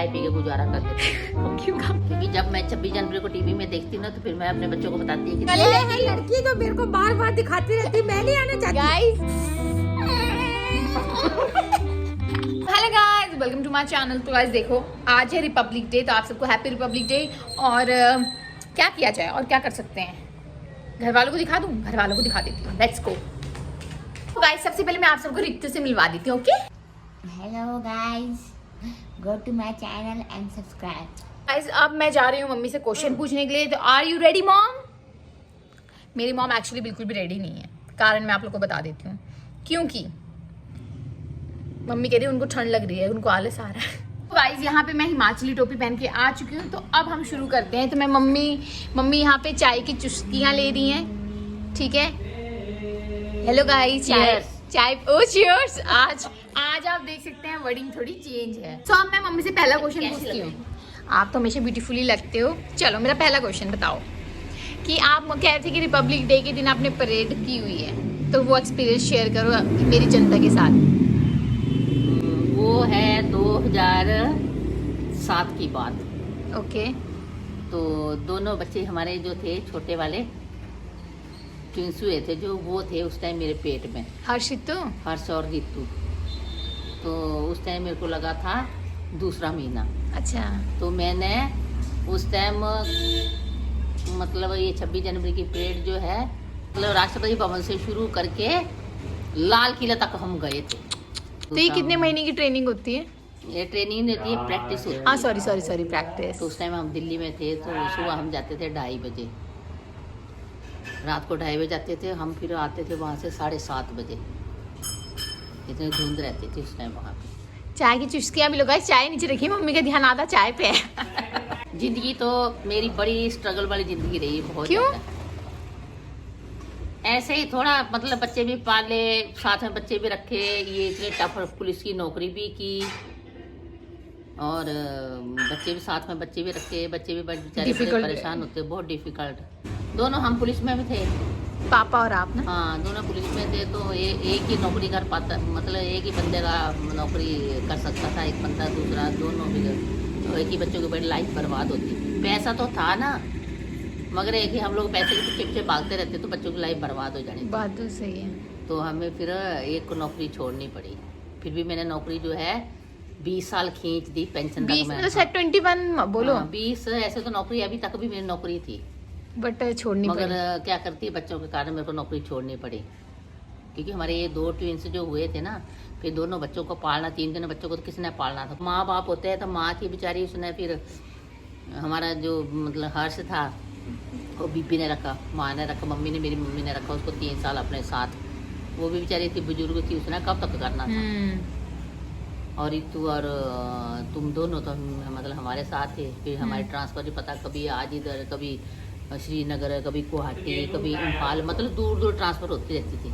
चाय पी के गुजारा कर लेती हूँ। क्यों? क्योंकि जब मैं 26 जनवरी को टीवी में देखती हूँ ना, तो फिर मैं अपने बच्चों को बताती हूँ कि लड़की तो मेरे को बार बार दिखाती रहती, मैं नहीं आना चाहती। Guys, hello guys, welcome to my channel. तो गाइस देखो, आज है रिपब्लिक डे, तो आप सबको हैप्पी रिपब्लिक डे। और क्या किया जाए और क्या कर सकते हैं? घर वालों को दिखा दूं? घर वालों को दिखा देती हूँ, लेट्स गो। तो गाइस, सबसे पहले मैं आप सबको रिक्तु से मिलवा देती हूँ, okay? Hello guys, go to my channel and subscribe. Guys, अब मैं जा रही हूँ मम्मी से क्वेश्चन पूछने के लिए। तो आर यू रेडी मॉम? मेरी मॉम एक्चुअली बिल्कुल भी रेडी नहीं है। कारण मैं आप लोग को बता देती हूँ, क्योंकि मम्मी कह रही है उनको ठंड लग रही है, उनको आलस आ रहा है। तो गाइस, यहाँ पे मैं हिमाचली टोपी पहन के आ चुकी हूँ। तो अब हम शुरू करते हैं। तो मैं मम्मी यहाँ पे चाय की चुस्कियाँ ले रही हैं, ठीक है? हेलो गाइस, चाय ओ चीयर्स। आज आप देख सकते हैं वर्डिंग थोड़ी चेंज है। तो अब मैं मम्मी से पहला क्वेश्चन पूछती हूँ। आप तो हमेशा ब्यूटीफुली लगते हो। चलो, मेरा पहला क्वेश्चन बताओ कि आप कह रहे थे कि रिपब्लिक डे के दिन आपने परेड की हुई है, तो वो एक्सपीरियंस शेयर करो मेरी जनता के साथ। वो है 2007 की बात। ओके। तो दोनों बच्चे हमारे जो थे छोटे वाले ट्विंस हुए थे, जो वो थे उस टाइम मेरे पेट में, हर्षित, हर्ष और रितु। तो उस टाइम मेरे को लगा था दूसरा महीना। अच्छा। तो मैंने उस टाइम मतलब ये 26 जनवरी की परेड जो है, मतलब राष्ट्रपति भवन से शुरू करके लाल किला तक हम गए थे। तो ये कितने महीने की ट्रेनिंग होती है? ये ट्रेनिंग नहीं होती है, प्रैक्टिस होती है। हाँ, सॉरी प्रैक्टिस। तो उस टाइम हम दिल्ली में थे, तो सुबह हम जाते थे 2:30 बजे, रात को 2:30 बजे जाते थे हम, फिर आते थे वहाँ से 7:30 बजे। इतनी धुंध रहती थी उस टाइम वहाँ पे। चाय की चुस्कियाँ भी लो गाइस, चाय नीचे रखिए, मम्मी का ध्यान आधा चाय पे है। जिंदगी तो मेरी बड़ी स्ट्रगल वाली जिंदगी रही, बहुत क्यों? ज़्यादा। ऐसे ही थोड़ा, मतलब बच्चे भी पाले, साथ में बच्चे भी रखे, ये इतने टफ पुलिस की नौकरी भी की, और बच्चे भी साथ में बच्चे भी रखे, बच्चे भी बेचारे बड़े परेशान होते, बहुत डिफिकल्ट। दोनों हम पुलिस में भी थे, पापा और आप ना? हाँ, दोनों पुलिस में थे। तो एक ही नौकरी कर पाता, मतलब एक ही बंदे का नौकरी कर सकता था, एक बंदा, दूसरा, दोनों भी। तो एक ही बच्चों की बड़ी लाइफ बर्बाद होती। पैसा तो था ना, मगर एक ही हम लोग पैसे के पीछे भागते रहते, तो बच्चों की लाइफ बर्बाद हो जानी। बात तो सही है। तो हमें फिर एक को नौकरी छोड़नी पड़ी। फिर भी मैंने नौकरी जो है 20 साल खींच दी, पेंशन 20 मतलब 21 बोलो। 20 ऐसे तो नौकरी अभी तक भी मेरी नौकरी थी, बट छोड़नी मगर पड़ी। क्या करती है, बच्चों के कारण मेरे को नौकरी छोड़नी पड़ी। क्योंकि हमारे ये 2 ट्विंस जो हुए थे ना, फिर दोनों बच्चों को पालना, 3 बच्चों को तो किसने पालना था? माँ बाप होते हैं, तो माँ थी बेचारी, उसने फिर हमारा जो मतलब हर्ष था वो बीपी ने रखा, माँ ने रखा, मेरी मम्मी ने रखा उसको 3 साल अपने साथ। वो भी बेचारी थी, बुजुर्ग थी, उसने कब तक करना था। और रितु और तुम दोनों तो मतलब हमारे साथ थे। फिर हमारे ट्रांसफर भी पता, कभी आज इधर, कभी श्रीनगर, कभी गुवाहाटी, कभी इम्फाल, मतलब दूर दूर ट्रांसफ़र होती रहती थी।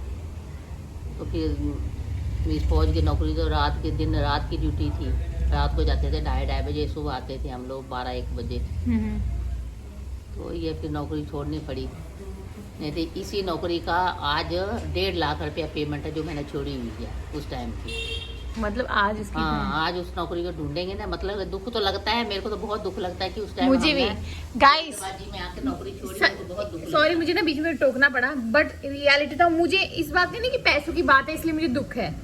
तो फिर इस फौज की नौकरी तो दिन रात की ड्यूटी थी। रात को जाते थे 2:30 बजे, सुबह आते थे हम लोग 12-1 बजे। तो ये फिर नौकरी छोड़नी पड़ी। नहीं तो इसी नौकरी का आज 1.5 लाख रुपया पेमेंट है, जो मैंने छोड़ी हुई है उस टाइम की। मतलब आज इसकी हाँ, आज उस नौकरी को ढूंढेंगे ना। मतलब दुख तो लगता है, मेरे को तो बहुत दुख लगता है कि उस टाइम मुझे भी। गाइस, में आके नौकरी छोड़ी, मेरे को बहुत दुख। सॉरी, मुझे ना बीच में टोकना पड़ा, बट रियलिटी था। मुझे इस बात की नहीं कि पैसों की बात है इसलिए मुझे दुख है,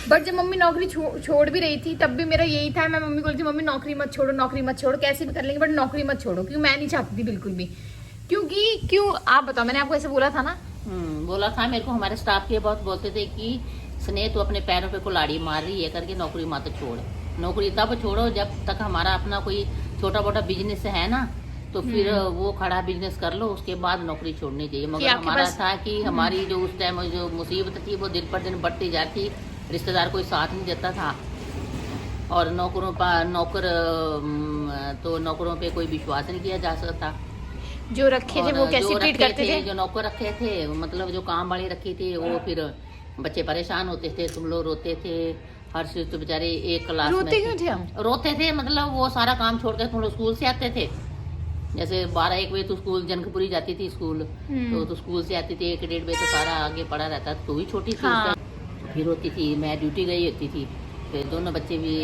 बट जब मम्मी नौकरी छोड़ भी रही थी, तब भी मेरा यही था। मैं मम्मी को बोलती, मम्मी नौकरी मत छोड़ो, नौकरी मत छोड़ो, कैसे भी कर लेंगे बट नौकरी मत छोड़ो, क्योंकि मैं नहीं चाहती थी बिल्कुल भी। क्यों आप बताओ, मैंने आपको ऐसे बोला था ना? बोला था मेरे को। हमारे स्टाफ के बहुत बोलते थे कि स्नेह तो अपने पैरों पे कुल्हाड़ी मार रही है, करके नौकरी मत छोड़। नौकरी तब छोड़ो जब तक हमारा अपना कोई छोटा मोटा बिजनेस है ना, तो फिर वो खड़ा बिजनेस कर लो, उसके बाद नौकरी छोड़नी चाहिए। मगर हमारा था कि हमारी जो उस टाइम जो मुसीबत थी वो दिन पर दिन बढ़ती जाती, रिश्तेदार कोई साथ नहीं देता था, और नौकरों पे कोई विश्वास नहीं किया जा सकता। जो रखे थे वो कैसे ट्रीट करते थे? जो नौकर रखे थे, मतलब जो काम वाली रखी थी, वो फिर बच्चे परेशान होते थे, तुम लोग रोते थे। हर चीज तो बेचारे एक क्लास में रोते क्यों थे हम? रोते थे, मतलब वो सारा काम छोड़ते थे। तुम लोग स्कूल से आते थे, जैसे 12-1 बजे तो स्कूल, जनकपुरी जाती थी स्कूल, तो स्कूल से आती थी 1-1:30 बजे, तो सारा आगे पड़ा रहता। तो ही छोटी थी। हाँ। फिर होती थी, मैं ड्यूटी गई होती थी, फिर दोनों बच्चे भी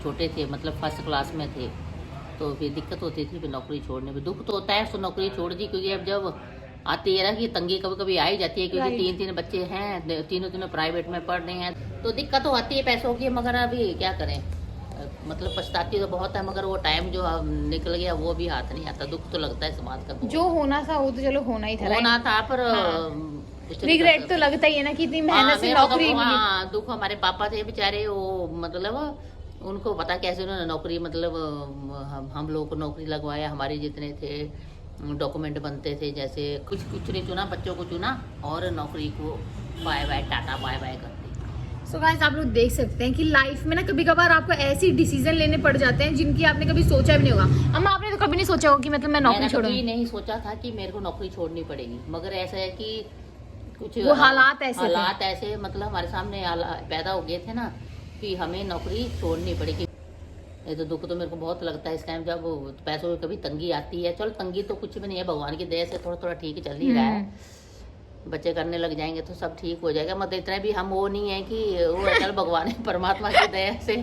छोटे थे, मतलब फर्स्ट क्लास में थे, तो फिर दिक्कत होती थी फिर नौकरी छोड़ने में। दुख तो होता है तो नौकरी छोड़ दी, क्योंकि अब जब आती है ना कि तंगी कभी कभी आ ही जाती है, क्योंकि तीन बच्चे हैं, तीनों प्राइवेट में पढ़ रहे हैं, तो दिक्कत तो आती है पैसों की। मगर अभी क्या करें, मतलब पछताती तो बहुत है, मगर वो टाइम जो निकल गया वो भी हाथ नहीं आता। दुख तो लगता है इस बात का, जो होना था वो तो चलो होना ही था, होना था, पर रिग्रेट तो लगता ही है ना कि इतनी मेहनत से नौकरी मिली। हाँ, दुख हमारे पापा थे बेचारे, वो मतलब उनको पता कैसे उन्होंने नौकरी, मतलब हम लोगों को नौकरी लगवाया, हमारे जितने थे डॉक्यूमेंट बनते थे, जैसे कुछ ने चुना, बच्चों को चुना और नौकरी को bye bye tata bye bye कर दी। सो गाइस, आप लोग देख सकते हैं कि लाइफ में ना कभी कभार आपको ऐसी डिसीजन लेने पड़ जाते हैं जिनकी आपने कभी सोचा भी नहीं होगा। अम्मा, आपने तो कभी नहीं सोचा होगा कि मतलब मैं नौकरी छोड़ूंगी? मैंने नहीं सोचा था कि मेरे को नौकरी छोड़नी पड़ेगी, मगर ऐसा है कि कुछ वो हालात ऐसे मतलब हमारे सामने पैदा हो गए थे ना कि हमें नौकरी छोड़नी पड़ेगी। ये तो दुख तो मेरे को बहुत लगता है इस टाइम, जब पैसों की कभी तंगी आती है। चलो तंगी तो कुछ भी नहीं है, भगवान की दया से थोड़ा थोड़ा ठीक चल ही रहा है, बच्चे करने लग जाएंगे तो सब ठीक हो जाएगा। मतलब इतना भी हम वो नहीं है कि वो चल भगवान परमात्मा की दया से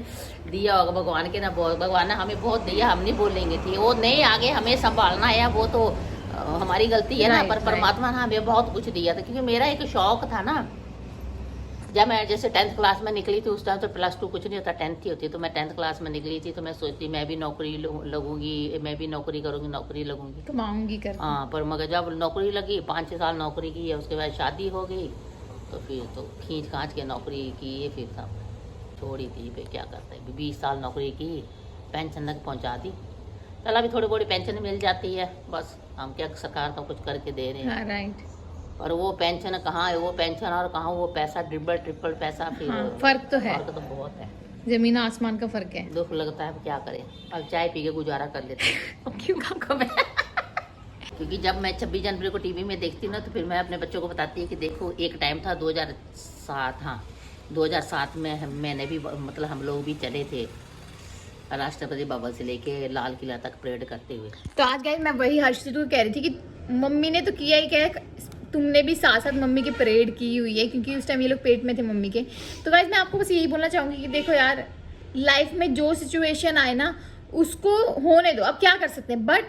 दिया होगा, भगवान के ना, भगवान ने हमें बहुत दिया, हम नहीं बोलेंगे थी वो नहीं, आगे हमें संभालना है, वो तो हमारी गलती है ना, पर परमात्मा ने हमें बहुत कुछ दिया था। क्योंकि मेरा एक शौक था ना, जब मैं जैसे 10th क्लास में निकली थी, उस टाइम तो +2 कुछ नहीं होता, 10th ही होती, तो मैं 10th क्लास में निकली थी, तो मैं सोचती मैं भी नौकरी लगूंगी, मैं भी नौकरी करूंगी, नौकरी लगूंगी, कमाऊंगी कर। हाँ, पर मगर जब नौकरी लगी, 5-6 साल नौकरी की है, उसके बाद शादी हो गई, तो फिर तो खींच खाँच के नौकरी की है, फिर सब छोड़ी थी। फिर क्या करते हैं, 20 साल नौकरी की, पेंशन तक पहुँचा दी। चल अभी थोड़ी बड़ी पेंशन मिल जाती है, बस हम क्या सरकार तो कुछ करके दे रहे हैं। राइट। और वो पेंशन कहाँ है, वो पेंशन और कहाँ वो पैसा, ट्रिपल पैसा, फिर फर्क तो है, फर्क तो बहुत है, जमीन आसमान का फर्क है। दुख लगता है, अब क्या करें, अब चाय पी के गुजारा कर लेते हैं। क्यों आपको मैं क्योंकि जब मैं 26 जनवरी को टीवी में देखती हूँ ना, तो फिर मैं अपने बच्चों को बताती है कि देखो एक टाइम था 2007, हाँ 2007 में मैंने भी, मतलब हम लोग भी चले थे राष्ट्रपति भवन से लेके लाल किला तक परेड करते हुए। तो आज गाइस मैं वही हर्षित को कह रही थी कि मम्मी ने तो किया ही क्या, तुमने भी साथ साथ मम्मी की परेड की हुई है, क्योंकि उस टाइम ये लोग पेट में थे मम्मी के। तो गाइस मैं आपको बस यही बोलना चाहूंगी कि देखो यार, लाइफ में जो सिचुएशन आए ना उसको होने दो, अब क्या कर सकते हैं, बट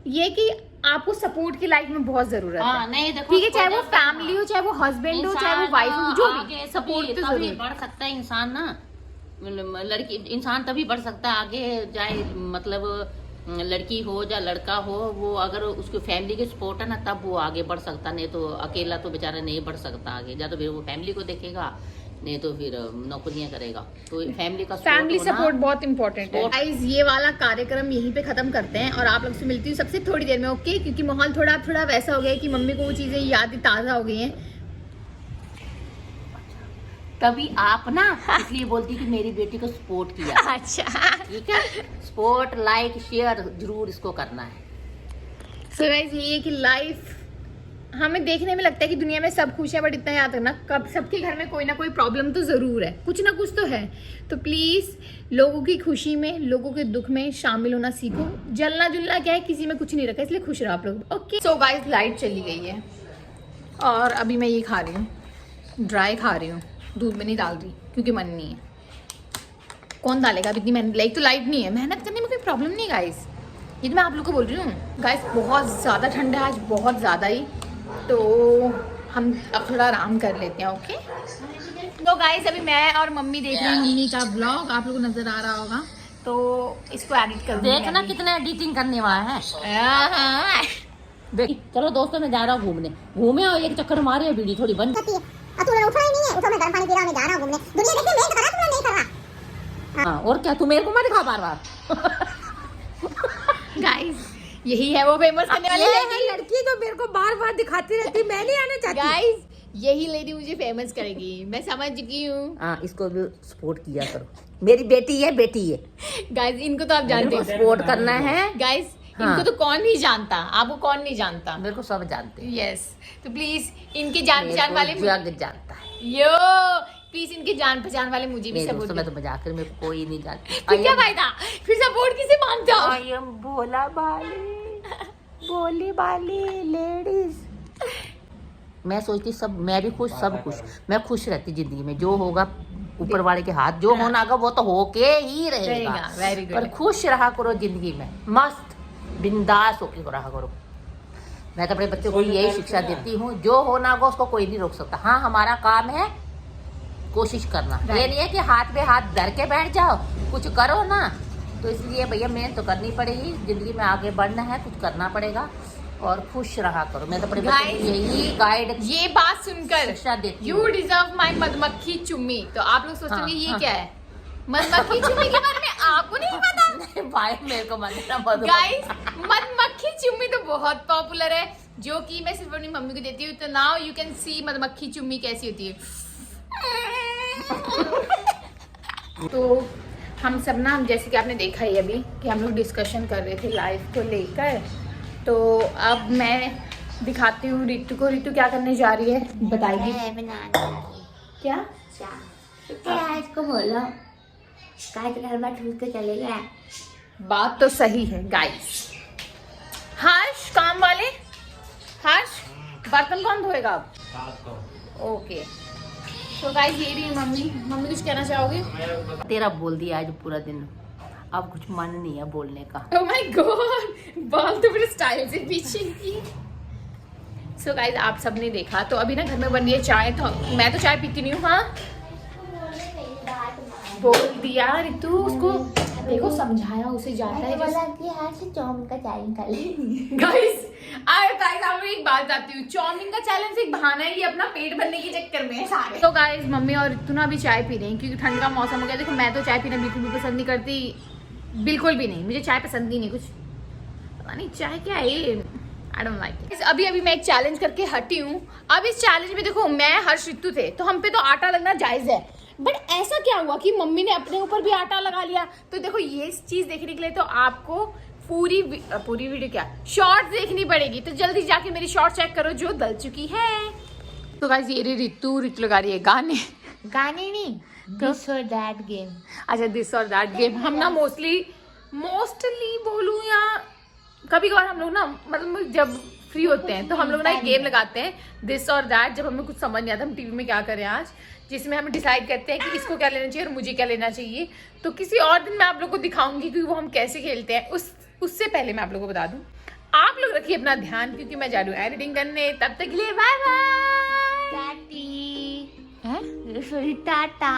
ये कि आपको सपोर्ट की लाइफ में बहुत जरूरत है। नहीं देखो, ठीक है, चाहे वो फैमिली हो, चाहे वो हस्बैंड हो, चाहे वो वाइफ हो, जो भी सपोर्ट तो तभी जरूर बढ़ सकता है इंसान ना, लड़की इंसान तभी बढ़ सकता है आगे, चाहे मतलब लड़की हो या लड़का हो, वो अगर उसकी फैमिली की सपोर्ट है ना, तब वो आगे बढ़ सकता, नहीं तो अकेला तो बेचारा नहीं बढ़ सकता आगे। या तो फिर वो फैमिली को देखेगा, नहीं तो फिर नौकरियां करेगा। तो फैमिली का फैमिली सपोर्ट बहुत इंपॉर्टेंट है। गाइस ये वाला कार्यक्रम यहीं पे खत्म करते हैं और आप लोग से मिलती हूँ सबसे थोड़ी देर में, ओके? क्योंकि माहौल थोड़ा वैसा हो गया है कि मम्मी को वो चीजें याद ताजा हो गई हैं। तभी आप ना इसलिए बोलती कि मेरी बेटी को सपोर्ट किया। अच्छा, ठीक है, सपोर्ट, लाइक, शेयर जरूर इसको करना है। सो गाइस ये है कि लाइफ हमें देखने में लगता है कि दुनिया में सब खुश है, बट इतना याद रखना कब सबके घर में कोई ना कोई प्रॉब्लम तो जरूर है, कुछ ना कुछ तो है। तो प्लीज लोगों की खुशी में, लोगों के दुख में शामिल होना सीखो। जलना जुलना क्या है, किसी में कुछ नहीं रखा, इसलिए खुश रहो आप लोग, ओके? सो गाइस लाइट चली गई है और अभी मैं ये खा रही हूँ, ड्राई खा रही हूँ, दूध में नहीं डाल रही क्योंकि मन नहीं है। कौन डालेगा अब इतनी मेहनत, लाइक तो लाइट नहीं है, मेहनत करने में कोई प्रॉब्लम नहीं गाइस, ये तो मैं आप लोग को बोल रही हूँ। गाइस बहुत ज़्यादा ठंडा है आज, बहुत ज़्यादा ही, तो हम अब थोड़ा आराम कर लेते हैं, ओके? तो गाइस अभी मैं और मम्मी देख रहे हैं मम्मी का ब्लॉग, आप लोग को नजर आ रहा होगा, तो इसको एडिट कर देखना कितना एडिटिंग करने वाला है। चलो दोस्तों, मैं जा रहा हूँ घूमे और एक चक्कर मारे, वीडियो थोड़ी बंद। तूने उठा ही नहीं है, उठो मैं गर्म पानी पी रहा हूं, मैं जा रहा हूं घूमने, दुनिया देखने मैं तो करा, तूने नहीं करा। हाँ, और क्या, तू मेरे को मत दिखा बार। गाइस यही है वो फेमस करने वाली लड़की जो मेरे को बार दिखाती रहती, मैं नहीं आना चाहती। गाइस यही लेडी मुझे फेमस करेगी, मैं समझ चुकी हूँ। हाँ, इसको भी सपोर्ट किया करो, मेरी बेटी है गाइस इनको तो आप जानते हो, सपोर्ट करना है गाइस। हाँ। इनको तो कौन नहीं जानता, आपको कौन नहीं जानता, मेरे को सब जानते हैं। यस, तो प्लीज इनके जान पहचान वाले जग जानता है, यो प्लीज इनके जान पहचान वाले मुझे भी सपोर्ट। मैं तो मजाक कर, मेरे को कोई नहीं जानता। फिर क्या फायदा, फिर सपोर्ट किसे मांगते हो? I am Bhola Bali ladies. मैं सोचती सब, मैं भी खुश, सब खुश, मैं खुश रहती जिंदगी में, जो होगा ऊपर वाले के हाथ जो होना होगा वो तो होके ही रहेगा। Very good. पर खुश रहा करो जिंदगी में, मस्त बिंदास होके रहा करो। मैं तो अपने बच्चों को यही शिक्षा देती हूँ, जो होना होगा उसको कोई नहीं रोक सकता। हाँ, हमारा काम है कोशिश करना, ये नहीं है कि हाथ पे हाथ धर के बैठ जाओ, कुछ करो ना। तो इसलिए भैया मेहनत तो करनी पड़ेगी, जिंदगी में आगे बढ़ना है, कुछ करना पड़ेगा और खुश रहा करो। मैं तो अपने बच्चों को यही गाइड, ये बात सुनकर शिक्षा देती यू डिजर्व माई मधुमक्खी चुम्मी। तो आप लोग सोचेंगे ये क्या है, मधुमक्खी चुम्मी के बारे में आपको नहीं पता? नहीं भाई, मेरे को गाइस, मधुमक्खी चुम्मी तो बहुत पॉपुलर है, जो कि मैं सिर्फ अपनी मम्मी को देती हूँ। तो नाउ यू कैन सी मधुमक्खी चुम्मी कैसी होती है। तो हम सब ना, जैसे कि आपने देखा ही अभी कि हम लोग डिस्कशन कर रहे थे लाइफ को लेकर। तो अब मैं दिखाती हूँ रितु को। रितु क्या करने जा रही है बताएगी। क्या आज को बोलो काय के घर में ठूस के चले गए। बात तो सही है गाइस। हर्ष, काम वाले हर्ष, बर्तन कौन धोएगा अब? ओके। तो गाइस ये रही मम्मी कुछ कहना चाहोगे? तेरा बोल दिया आज पूरा दिन, अब कुछ मन नहीं है बोलने का। ओह माय गॉड, बाल तो मेरे स्टाइल से पीछे की। सो गाइस, आप सबने देखा तो अभी ना घर में बन रही है चाय। तो मैं तो चाय पीती नहीं हूँ। हाँ, बोल दिया रितु उसको, देखो समझाया उसे जाता है। बोला कि आज से चाउमीन का चैलेंज कर ले। गाइस आप एक बात बताती हूँ, चाउमीन का चैलेंज एक बहाना है, ये अपना पेट भरने के चक्कर में है सारे। तो गाइस, मम्मी और रितु ना अभी चाय पी रही हैं क्योंकि ठंड का मौसम हो गया। देखो मैं तो चाय पीना बिल्कुल भी पसंद नहीं करती, बिल्कुल भी नहीं, मुझे चाय पसंद ही नहीं। कुछ पता नहीं चाय क्या है ये, आई डोंट लाइक। अभी मैं एक चैलेंज करके हटी हूँ। अब इस चैलेंज में देखो, मैं हर्ष रितु थे तो हम पे तो आटा लगना जायज है, बट ऐसा क्या हुआ कि मम्मी ने अपने ऊपर भी आटा लगा लिया। तो देखो, ये चीज देखने के लिए तो आपको पूरी वीडियो क्या शॉर्ट्स देखनी पड़ेगी। तो जल्दी जाके मेरी शॉर्ट चेक करो जो डल चुकी है। तो गाइस, ये रितु लगा रही है गाने नहीं, दिस और दैट गेम। अच्छा, दिस और दैट गेम हम ना मोस्टली बोलूं या कभी कभार हम लोग ना, मतलब जब फ्री होते हैं तो हम लोग ना एक गेम लगाते हैं, दिस और दैट। जब हमें कुछ समझ नहीं आता हम टीवी में क्या करें आज, जिसमें हम डिसाइड करते हैं कि इसको क्या लेना चाहिए और मुझे क्या लेना चाहिए। तो किसी और दिन मैं आप लोग को दिखाऊंगी कि वो हम कैसे खेलते हैं। उससे पहले मैं आप लोग को बता दूं, आप लोग रखिए अपना ध्यान क्योंकि मैं जा रही हूँ एडिटिंग करने। तब तक के लिए बाय बाय टाटा।